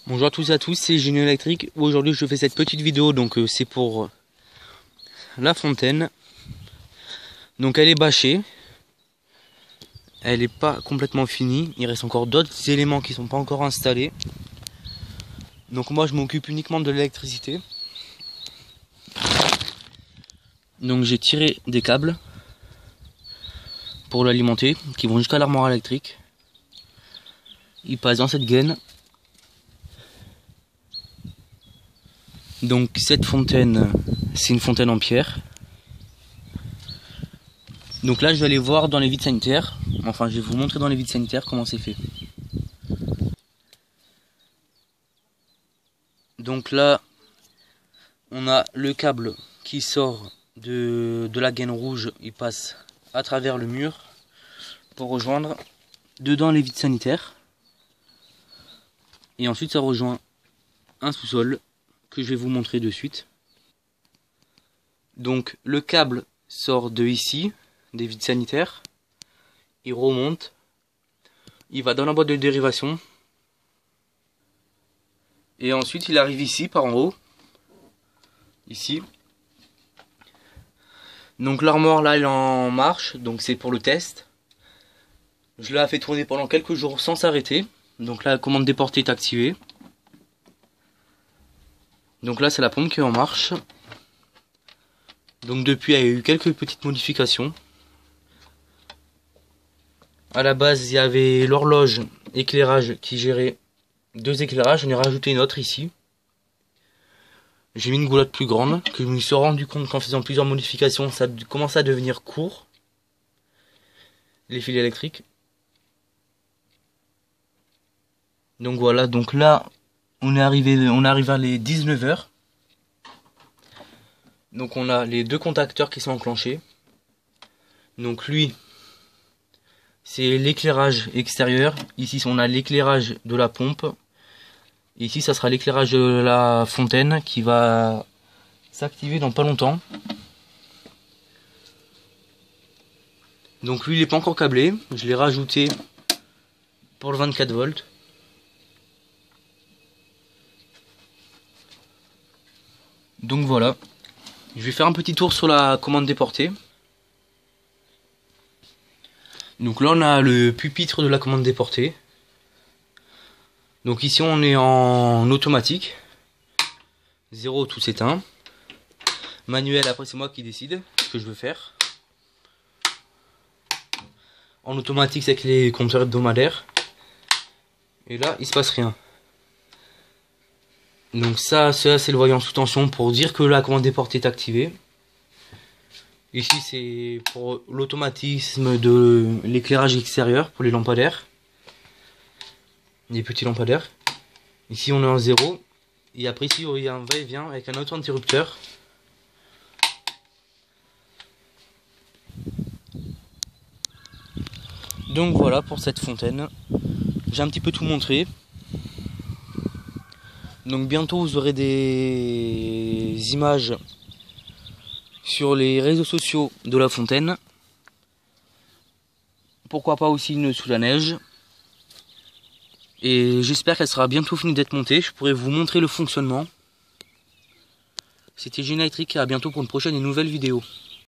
Bonjour à tous et à tous, c'est Génie Électrique. Aujourd'hui je fais cette petite vidéo, donc c'est pour la fontaine. Donc elle est bâchée. Elle n'est pas complètement finie. Il reste encore d'autres éléments qui ne sont pas encore installés. Donc moi je m'occupe uniquement de l'électricité. Donc j'ai tiré des câbles pour l'alimenter, qui vont jusqu'à l'armoire électrique. Ils passent dans cette gaine. Donc cette fontaine, c'est une fontaine en pierre. Donc là je vais aller voir dans les vides sanitaires. Enfin je vais vous montrer dans les vides sanitaires comment c'est fait. Donc là on a le câble qui sort de la gaine rouge. Il passe à travers le mur pour rejoindre dedans les vides sanitaires. Et ensuite ça rejoint un sous-sol que je vais vous montrer de suite. Donc le câble sort de ici, des vides sanitaires, il remonte, il va dans la boîte de dérivation, et ensuite il arrive ici par en haut, ici. Donc l'armoire là elle est en marche, donc c'est pour le test. Je l'ai fait tourner pendant quelques jours sans s'arrêter, donc là la commande déportée est activée. Donc là c'est la pompe qui est en marche. Donc depuis il y a eu quelques petites modifications. À la base il y avait l'horloge éclairage qui gérait deux éclairages, j'en ai rajouté une autre ici. J'ai mis une goulotte plus grande, que je me suis rendu compte qu'en faisant plusieurs modifications ça commençait à devenir court, les fils électriques. Donc voilà, donc là on arrive à les 19h. Donc on a les deux contacteurs qui sont enclenchés. Donc lui, c'est l'éclairage extérieur. Ici on a l'éclairage de la pompe. Ici ça sera l'éclairage de la fontaine qui va s'activer dans pas longtemps. Donc lui il n'est pas encore câblé. Je l'ai rajouté pour le 24 volts. Donc voilà. Je vais faire un petit tour sur la commande déportée. Donc là on a le pupitre de la commande déportée. Donc ici on est en automatique. 0 tout s'éteint. Manuel après c'est moi qui décide ce que je veux faire. En automatique c'est avec les compteurs hebdomadaires. Et là il se passe rien. Donc ça c'est le voyant sous tension pour dire que la commande déportée est activée. Ici c'est pour l'automatisme de l'éclairage extérieur pour les lampadaires. Les petits lampadaires. Ici on est en 0. Et après ici il y a un va-et-vient avec un autre interrupteur. Donc voilà pour cette fontaine. J'ai un petit peu tout montré. Donc bientôt vous aurez des images sur les réseaux sociaux de la fontaine. Pourquoi pas aussi une sous la neige. Et j'espère qu'elle sera bientôt finie d'être montée. Je pourrai vous montrer le fonctionnement. C'était Génie Électrique, à bientôt pour une prochaine et nouvelle vidéo.